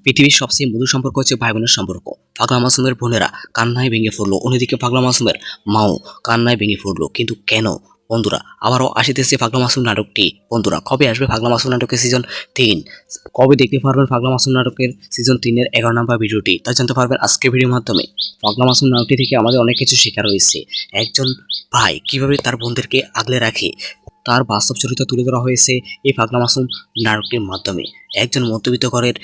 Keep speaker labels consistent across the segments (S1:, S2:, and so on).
S1: পৃথিবীর সবচেয়ে মধুর সম্পর্ক হচ্ছে ভাই বোনের সম্পর্ক। পাগলা মাসুমের বোনেরা কান্নায় ভেঙে পড়লো, অন্যদিকে পাগলা মাসুমের মাও কান্নায় ভেঙে পড়লো। কিন্তু কেন বন্ধুরা? আবারও আসিতেছে পাগলা মাসুম নাটকটি। বন্ধুরা, কবে আসবে পাগলা মাসুম নাটকের সিজন 3? কবে দেখতে পারবেন পাগলা মাসুম নাটকের সিজন 3-এর 11 নম্বর ভিডিওটি? তা জানতে পারবেন আজকের ভিডিওর মাধ্যমে। পাগলা মাসুম নাটকটি থেকে আমাদের অনেক কিছু শেখার হয়েছে। একজন ভাই কিভাবে তার বোনদেরকে আগলে রাখে, তার বাস্তব চরিত্র তুলে ধরা হয়েছে এই পাগলা মাসুম নাটকটির মাধ্যমে। একজন মধ্যবিত্ত ঘরের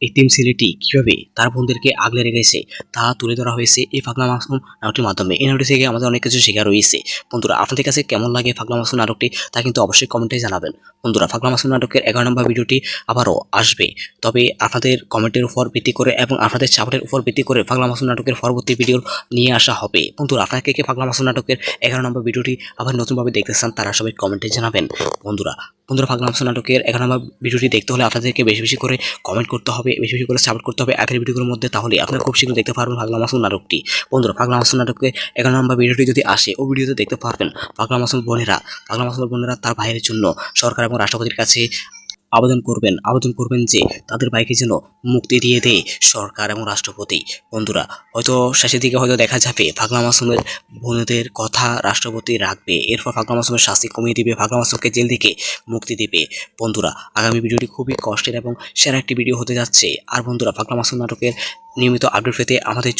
S1: এতিম ছেলেটি কিভাবে তার বোনদেরকে আগলে রেখেছে তা তুলে ধরা হয়েছে এই পাগলা মাসুম নাটকটির মাধ্যমে। এই নাটকটি থেকে আমাদের অনেক কিছু শেখা রয়েছে। বন্ধুরা, আপনাদের কাছে কেমন লাগে পাগলা মাসুম নাটকটি তা কিন্তু অবশ্যই কমেন্টে জানাবেন। বন্ধুরা, পাগলা মাসুম নাটকের 11 নম্বর ভিডিওটি আবারও আসবে, তবে আপনাদের কমেন্টের উপর ভিত্তি করে এবং আপনাদের সাপোর্টের উপর ভিত্তি করে পাগলা মাসুম নাটকের পরবর্তী ভিডিও নিয়ে আসা হবে। বন্ধুরা, আপনারা কে পাগলা মাসুম নাটকের 11 নম্বর ভিডিওটি আবার নতুনভাবে দেখতে চান তারা সবাই কমেন্টে জানাবেন। বন্ধুরা বন্ধুরা পাগলা মাসুম নাটকের 11 নম্বর ভিডিওটি দেখতে হলে আপনাদেরকে বেশি বেশি করে কমেন্ট করতে হবে, বেশি বেশি করে সাপোর্ট করতে হবে আগের ভিডিওগুলোর মধ্যে, তাহলে আপনারা খুব শীঘ্র দেখতে পারবেন পাগলা মাসুম নাটকটি। বন্ধুরা, পাগলা মাসুম নাটকের 11 নম্বর ভিডিওটি যদি আসে ও ভিডিওতে দেখতে পারবেন পাগলা মাসুম বোনেরা তার ভাইয়ের জন্য সরকার এবং রাষ্ট্রপতির কাছে আবেদন করবেন যে তাদের ভাইকে যেন মুক্তি দিয়ে দেয় সরকার এবং রাষ্ট্রপতি। বন্ধুরা, হয়তো শেষের দিকে হয়তো দেখা যাবে পাগলা মাসুমের বোনদের কথা রাষ্ট্রপতি রাখবে, এরপর পাগলা মাসুমের শাস্তি কমিয়ে দিবে, পাগলা মাসুমকে জেল থেকে মুক্তি দিবে। বন্ধুরা, আগামী ভিডিওটি খুবই কষ্টের এবং সেরা একটি ভিডিও হতে যাচ্ছে। আর বন্ধুরা, পাগলা মাসুম নাটকের নিয়মিত আপডেট পেতে আমাদের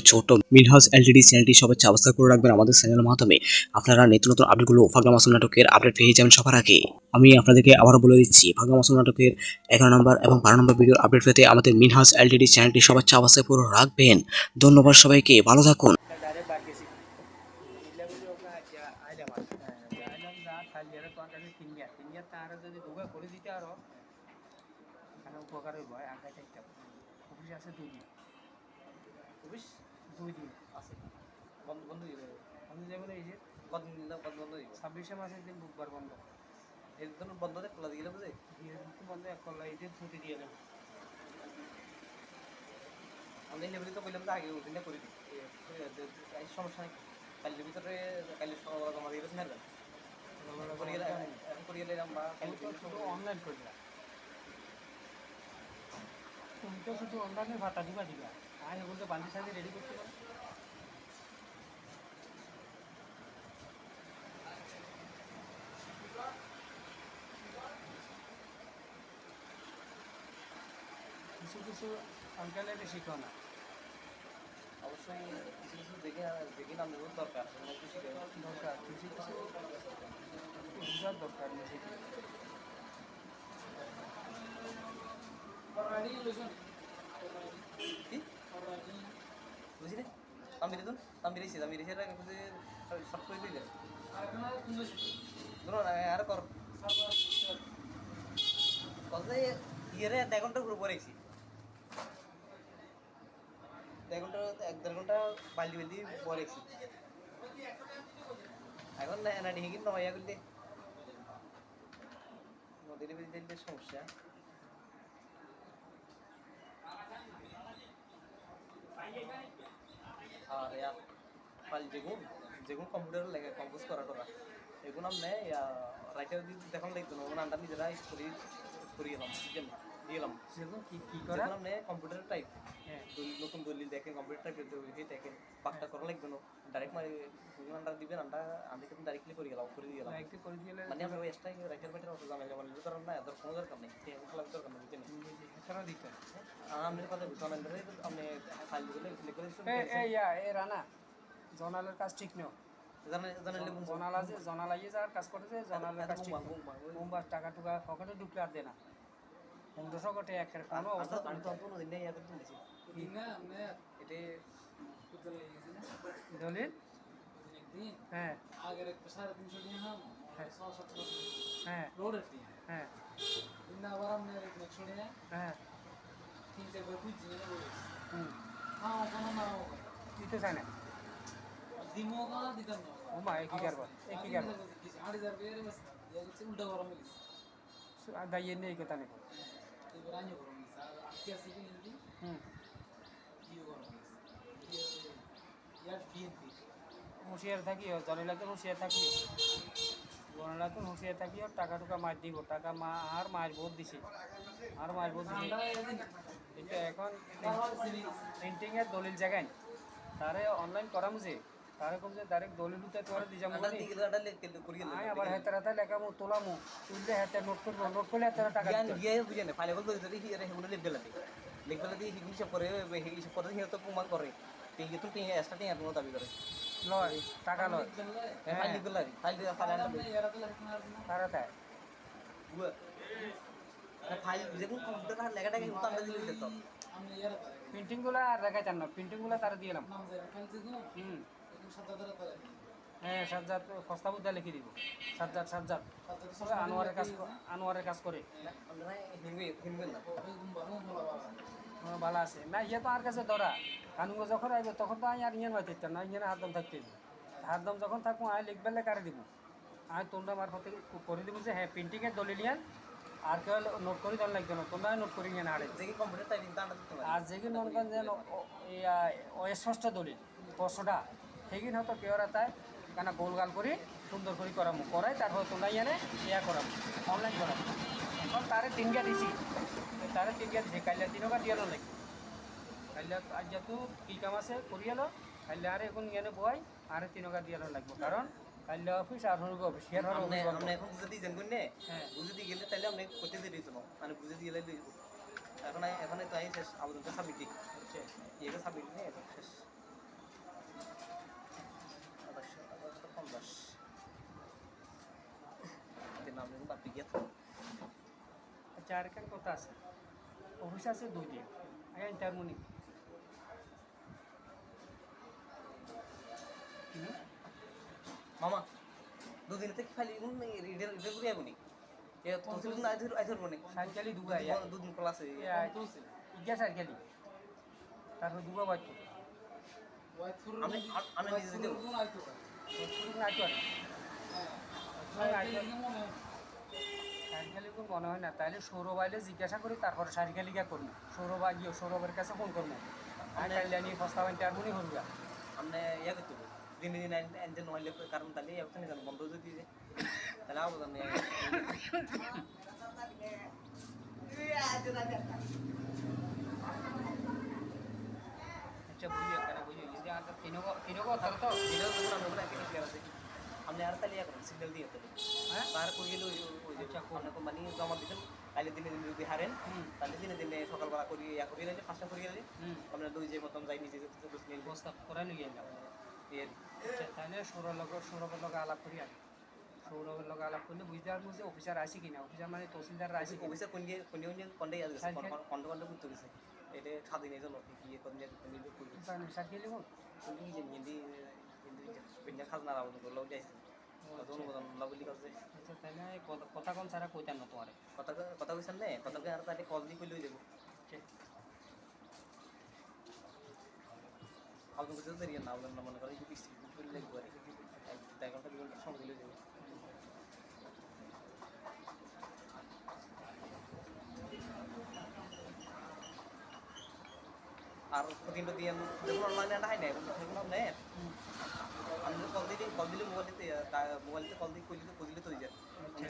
S1: ছোট্ট মিনহাজ এলটিডি চ্যানেলটি সবাই সাবস্ক্রাইব করে রাখবেন আমাদের চ্যানেলের মাধ্যমে। আপনারা নিত্য নতুন আপডেটগুলো পাগলা মাসুম নাটকের আপডেট পেয়ে যাবেন সবার আগে। আমি আপনাদেরকে আবারও বলে দিচ্ছি, পাগলা মাসুম নাটকের 11 নম্বর এবং 12 নম্বর ভিডিওর আপডেট পেতে আমাদের মিনহাজ এলটিডি চ্যানেলটি সবাই সাবস্ক্রাইব করে রাখবেন। ধন্যবাদ সবাইকে, ভালো থাকুন।
S2: উপকার হইব আগায় থাকতে অফিস আছে 2 দিন, অফিস 2 দিন আছে বন্ধ বন্ধ হয়ে যাবে। বন্ধ যাবে না, এই যে কতদিন বন্ধ হয়ে 26 মাসের দিন বুধবার বন্ধ, একদম বন্ধ দেয় খোলা দিয়ে বুঝে দিয়ে বন্ধ এক কলা এই দিন ছুটি দিয়ে দেবে। আমি লেবুরি তো বললাম তো আগে ওদিনটা করে দিই, সমস্যা নেই। কালের ভিতরে কালে জমা দিয়ে গেছে না করিয়ে এলাম বা অনলাইন করলাম। তুমি তো শুধু অনলাইনে ভাতা দিবা আমি বলতে বান্ধি সাথে রেডি করতে পারো। কিছু কিছু অনলাইনে শিখো না, অবশ্যই কিছু কিছু দেখে নাম নেওয়ার দরকার দরকার কিছু কিছু বোঝার দরকার নিজেকে। বুঝলি আমি তো আমি সব করে দিলে আর কর ইয়ে 1 ঘন্টা পুরো পরেছি, 1 ঘন্টা 1-1.5 ঘন্টা বাল্টি বাল্টি পরেছি। এখন না ডিহি কিন্তু নয়া করলে নদীর দিলে সমস্যা। আর ফাইল যেগুন কম্পিউটার লাগে কম্পোজ করা এগুলো আমি রাইটার দেখান লাগতো না, ওখানে আন্ডার নিজেরা করিয়ে এলাম দিলাম কি করা আপনি কম্পিউটার টাইপ নতুন দলিল দেখেন কম্পিউটার টাইপ দেখেন পাকটা করা লাগবে না, ডাইরেক্ট মানে আন্ডার দিবেন আমি কিন্তু ডাইরেক্টলি করে দিলাম মানে আমি এক্সট্রা রাইটার বাইটার অত জানা যাবে না, কারণ না এত কোনো দরকার নেই দরকার নেই বুঝেন এছাড়া দিতে আমি কথা বুঝলাম আপনি ফাইল লিখে রানা জনালের কাজ ঠিক নেই, জনাল আছে জনাল আইয়ে যাওয়ার কাজ করতেছে, জনালের কাজ ঠিক মুম্বার টাকা টুকা পকেটে ঢুকলে আর দেনা 1500 কোটি একের কোনো অবস্থা আমি তো কোনো দিন নেই এত দিয়েছি এটা দলিল হ্যাঁ আগের একটা 350 টাকা নাম হ্যাঁ রোডের হ্যাঁ ইন্না আবার আমরা 100 টাকা হ্যাঁ 3 করে খুঁজছি না হ্যাঁ কোনো না দিতে চায় না দিমো করা দিতাম না ও মা কি করব 8000 এর উল্টা গরম হইছে দাইয়ে নেই কথা নেই এবার আনি গরম হইছে আর আজকে আছে কি যদি কি গরম হইছে ইয়ার বিএনপি হুঁশিয়ার থাকি জনেলাকে হুঁশিয়ার থাকি জনেলাকে হুঁশিয়ার থাকি আর টাকা টুকা মার দিব টাকা মা আর মার বহুত দিছি
S3: আর মারব এটা এখন প্রিন্টিংয়ের দলিল জায়গায় তারে অনলাইন করা মুঝে তারে কম যে ডাইরেক্ট দলিল উঠে তোরা দিয়ে যাবো
S2: আন্ডা দিগিলা আন্ডা লেখ করি গেল
S3: আয় আবার হেতার হাতে লেখামো তোলামো তুললে হাতে নোট করবো নোট করলে হাতে টাকা
S2: জ্ঞান
S3: দিতে
S2: গিয়ে বুঝে না ফাইলে বলতে যদি হিরে হেগুলো লিখ গেল লিখ গেল দিয়ে হিসেব করে হিসেব করে হিরে তো প্রমাণ করে টিকে তো টিকে এক্সট্রা টিকে কোনো দাবি করে
S3: লয় টাকা লয়
S2: ফাইল লিখ গেল ফাইল ফাইল আন্ডা
S3: তারা তাই
S2: ফাইল যেমন কম্পিউটার লেখাটাকে কিন্তু আমরা দিলে দিত
S3: প্রিন্টিংগুলো আর রেখে চান না প্রিন্টিংগুলো তারা দিয়ে এলাম হ্যাঁ সাজ্জাদ প্রস্তাব উদ্যা লিখে দিব সাজ্জাদ আনোয়ারের কাজ করে
S2: আমরা হিমবে হিমবে না
S3: ভালো আছে না ইয়ে তো আর কাছে ধরা কানুগো যখন আসবে তখন তো আমি আর ইয়ে নয় দিতাম না ইয়ে হাতদম থাকতে হাতদম যখন থাকবো আমি লিখবে কারে দিব আমি তোমরা মারফত করে দিব যে হ্যাঁ প্রিন্টিংয়ের দলিলিয়ান আর কেউ নোট করে দেওয়া লাগবে না তোমরা নোট করি নিয়ে হাড়ে
S2: যে কম্পিউটার টাইপিং তা আন্ডা দিতে
S3: আর যেগুলো মনে করেন যে অস্পষ্ট দলিল কষ্টটা সেগুলো হয়তো কেউ তাই কেন গোলগাল করি সুন্দর করে করামো করাই তারপর তোমরা এনে ইয়া করাবো অনলাইন করাবো এখন তারে তিনটা দিছি তারে তিনটা দিছি কাইলে তিনকা দিয়ে লাগবে কাইলে আজ যেহেতু কি কাম আছে করিয়ালো কাইলে আর এখন এনে বয় আর তিনকা দিয়ে লাগবে কারণ কাইলে অফিস আর হরগো অফিস শেয়ার হরগো
S2: আমরা আমরা এখন বুঝে দিয়ে জানবেন না
S3: হ্যাঁ
S2: বুঝে দিয়ে গেলে তাহলে আমরা করতে দিই তো মানে বুঝে দিয়ে গেলে এখন এখন তো আই শেষ আবেদনটা সাবমিট দিই এটা সাবমিট নিয়ে শেষ অবশ্যই 50 দিন আমরা বাদ দিয়ে
S3: আচ্ছা আর কেন কথা আছে অফিস আছে 2 দিন আগে ইন্টারমনি
S2: মামা দুদিন থেকে খালি রিডার রিডার করে যাবনি এ তহসিল না আইধর বনে
S3: সাইকেলি দুগা
S2: দুদিন ক্লাস আছে
S3: ইয়া সাইকেলি তারপর দুগা বাইক
S2: আমি আমি নিজে দিতে
S3: সাইকেলি কোন মনে হয় না তাইলে সৌরভ আইলে জিজ্ঞাসা করি তারপরে সাইকেলিকা করবো সৌরভ গিয়ে সৌরভের কাছে ফোন করবো আর কাইলে নিয়ে প্রস্তাব ইন্টারমনি হরুগা
S2: আমরা ইয়া করতে হবে দিনে দিনে এনজেন নহলে কারণ তাহলে এখন জানো বন্ধ যদি দিয়ে তাহলে আবেদন নেই
S3: আচ্ছা বুঝি একটা বুঝি যদি আর তিনগো থাকো তো
S2: আপনি আর তাহলে ইয়া করেন সিগন্যাল দিয়ে তাহলে
S3: হ্যাঁ
S2: তার করে গেলে ওই যে আপনার কোম্পানি জমা দিতেন তাহলে দিনে দিনে যদি হারেন তাহলে দিনে দিনে সকালবেলা করি ইয়া করি গেলে 5টা করি গেলে আপনার দুই যে মতন যাই নিজে
S3: প্রস্তাব করে নিয়ে গেলাম তাহলে সৌরভের লগে আলাপ করি আর সৌরভের লগে আলাপ করলে বুঝতে পারবো যে অফিসার আছে কিনা অফিসার মানে তহসিলদার আছে
S2: অফিসার কোন কোনটাই আছে কন্ড করতে গেছে এটা স্বাধীনের জন্য ইয়ে কোন নিয়োগ করবে
S3: সার্কেল লিখুন
S2: কোনটি যে হিন্দি হিন্দি বিনা খাজনার আবেদন করলেও যাইছে অনুমোদন লাভলি করছে
S3: আচ্ছা তাহলে কথা কোন সারা কইতাম না তোমার
S2: কথা কথা কইছেন না কথাকে আর তাহলে কল দিয়ে কইলেই যাবো আবেদন করতে দেরি না আবেদন মনে করে যদি ডিস্ট্রিবিউট করে লাগবে আর 1 ঘন্টা 2 ঘন্টা সময় দিলে যাবে আর প্রতিটা দিয়ে যেমন অনলাইনে আনা হয় না সেগুলো নেই আমি কল দিলে মোবাইলতে কল দিয়ে কইলে তো হয়ে যায়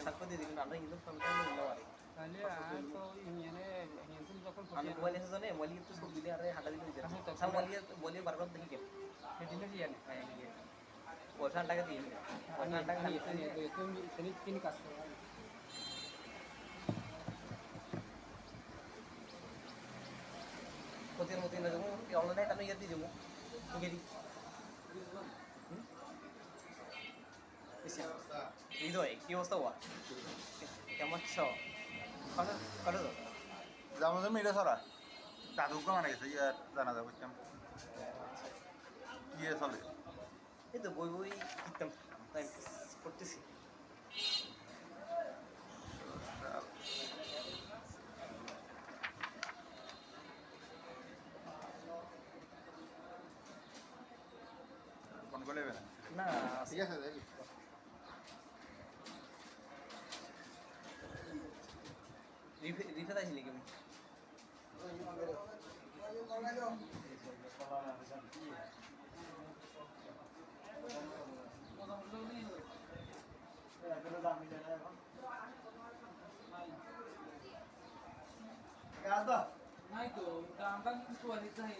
S2: সাক্ষ্য দিয়ে দিবেন আমরা কিন্তু নিলাম আর
S3: তাহলে আর তো ইঞ্জিনে হিন্দু যখন
S2: আমি মোবাইল এসে জানে মোবাইল তো সব দিলে আর হাঁটা দিলে হয়ে যায় সব মোবাইল বারবার দেখি কেন
S3: সেদিনে দিয়ে আনে
S2: পয়সা টাকা দিয়ে টাকা
S3: তুমি তিন কাজ করো
S2: প্রতিদিন মতো না যেমন অনলাইনে কেন ইয়ে দিয়ে যাবো গেরি হৃদয় কি অবস্থা হওয়া কেমন আছো কত
S4: যেমন মিলে সরা দাদুকে মারা গেছে ইয়ার জানা যাবে কেমন ইয়ে চলে
S2: এই তো বই কিনতাম তাই করতেছি
S4: ফোন করলে না
S2: না
S4: ঠিক আছে দেখি
S2: রিফে আসলি কেমন নাই তো আমরা কিন্তু আনি চাই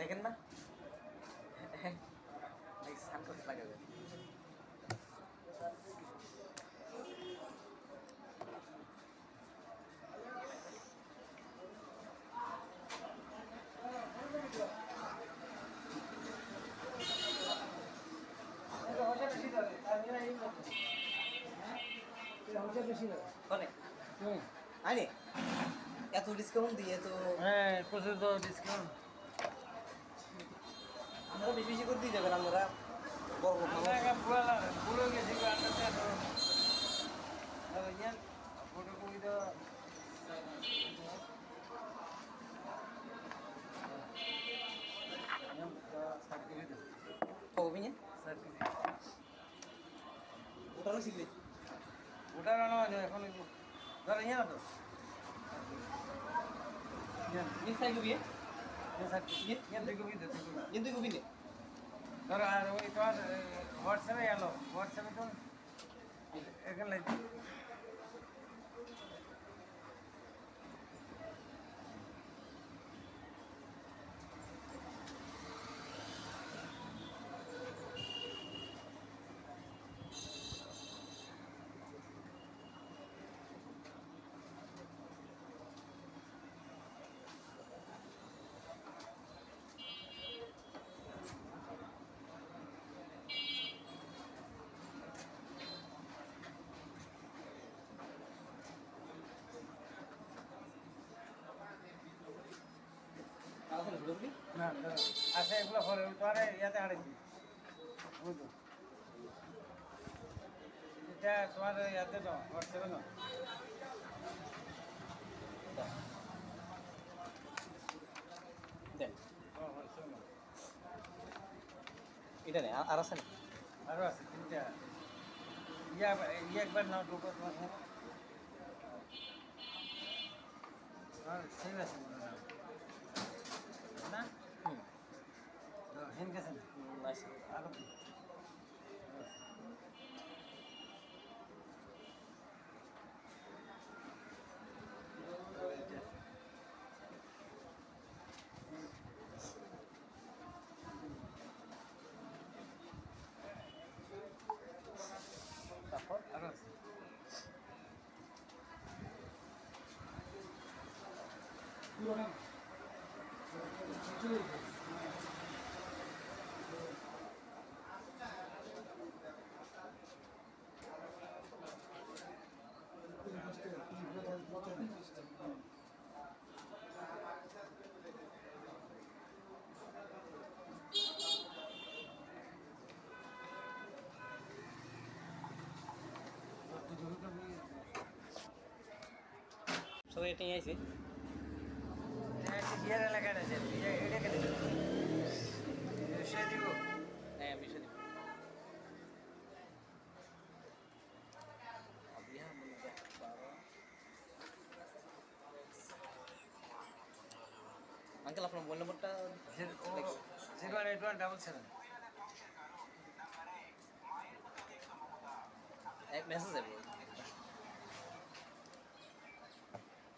S2: দেখেন না সানগ্লাস লাগাবে আরে এত ডিসকাউন্ট দিয়ে তো
S3: হ্যাঁ প্রচুর তো ডিসকাউন্ট
S2: আমরা বেশি বেশি করে দিয়ে যাবেন আমরা বড় বড়
S3: পুরো গেছি ফটো কপি তো
S2: কবি নিয়ে ওটারও শিখলে
S3: ওটা রান্না হয় এখন ধর ইয়ে না তো
S2: নিশ্চয় কবি কিন্তু কবি নে
S3: ধর আর ওই তোমার হোয়াটসঅ্যাপে এলো হোয়াটসঅ্যাপে তো এখানে লাগবে
S2: তাহলে ঘুরবি
S3: না আচ্ছা এগুলো ফলে তোমার ইয়াতে হারাইছি বুঝলো এটা তোমার ইয়াতে দাও হোয়াটসঅ্যাপে দাও
S2: দেন
S3: হোয়াটসঅ্যাপে দাও
S2: এটা নেই আর আছে না
S3: আরও আছে তিনটা ইয়া ইয়ে একবার নাও ঢুকো তোমার ফোন আর সেভ আছে মনে হয় না
S2: হুম
S3: হেন গেছে না
S2: নাইস
S3: আরো
S2: তারপর
S3: আরো আছে
S2: সবাই এটা নিয়ে আইছে
S3: বিয়ের এলাকায় আছে এটা কেটে সে দিব
S2: হ্যাঁ আমি সেদিন আঙ্কেল আপনার মোবাইল নম্বরটা
S3: 08177
S2: এক মেসেজ যাবে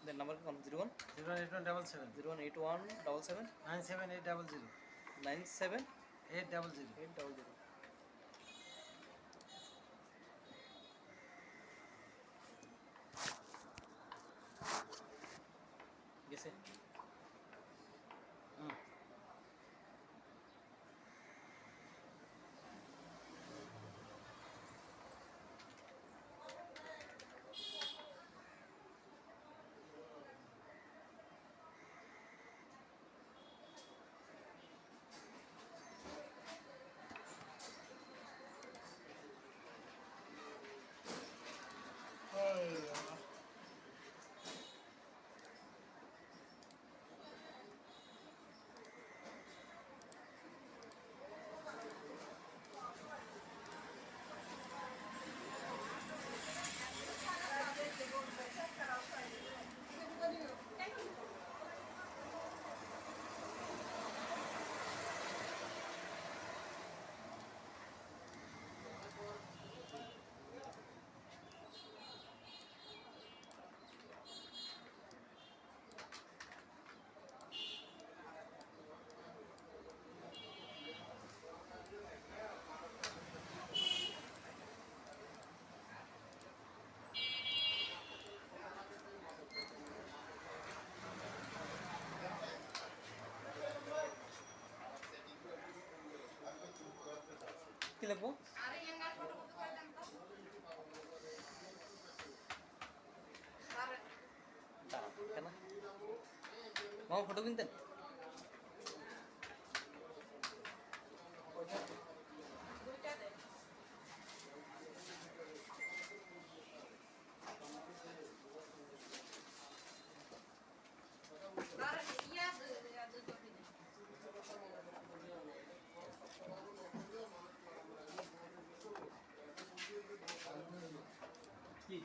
S2: দেন নাম্বার কোন 01
S3: 08177
S2: 018177
S3: 97800
S2: 97
S3: 800
S2: 800 গেছে কি লিখবো দাঁড়াও, কেন মামা ফটো কিনতেন কি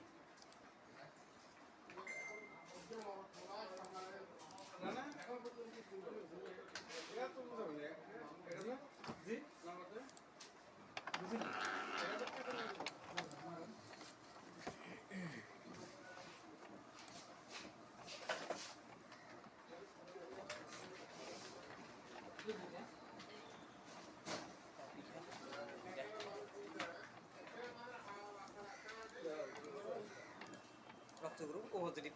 S2: রক্ত গ্রুপ ও পজিটিভ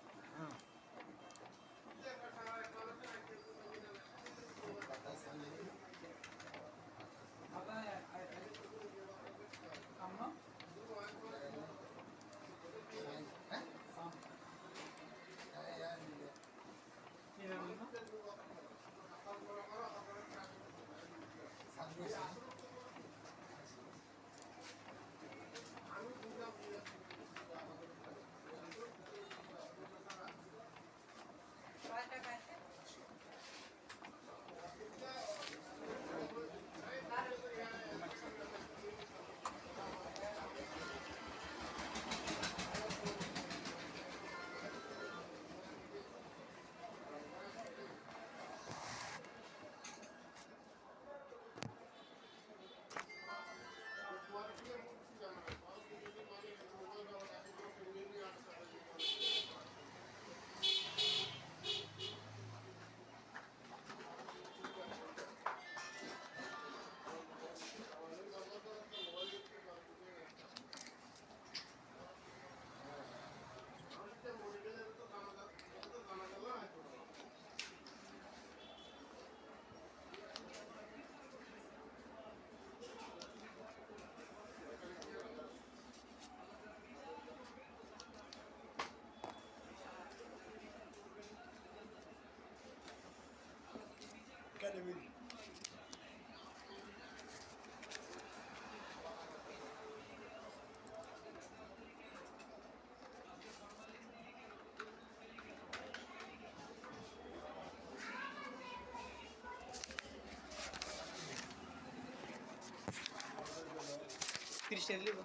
S2: তিরিশ টাকা দিলে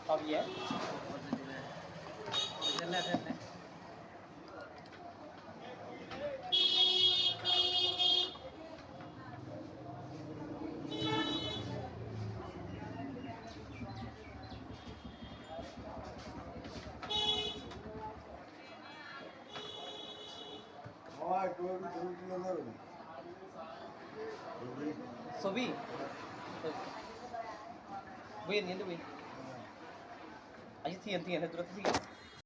S2: अब ये ছবি বইয়ের নিয়ে দেবে আজ থিয়েন থিয়েন দূরে থেকে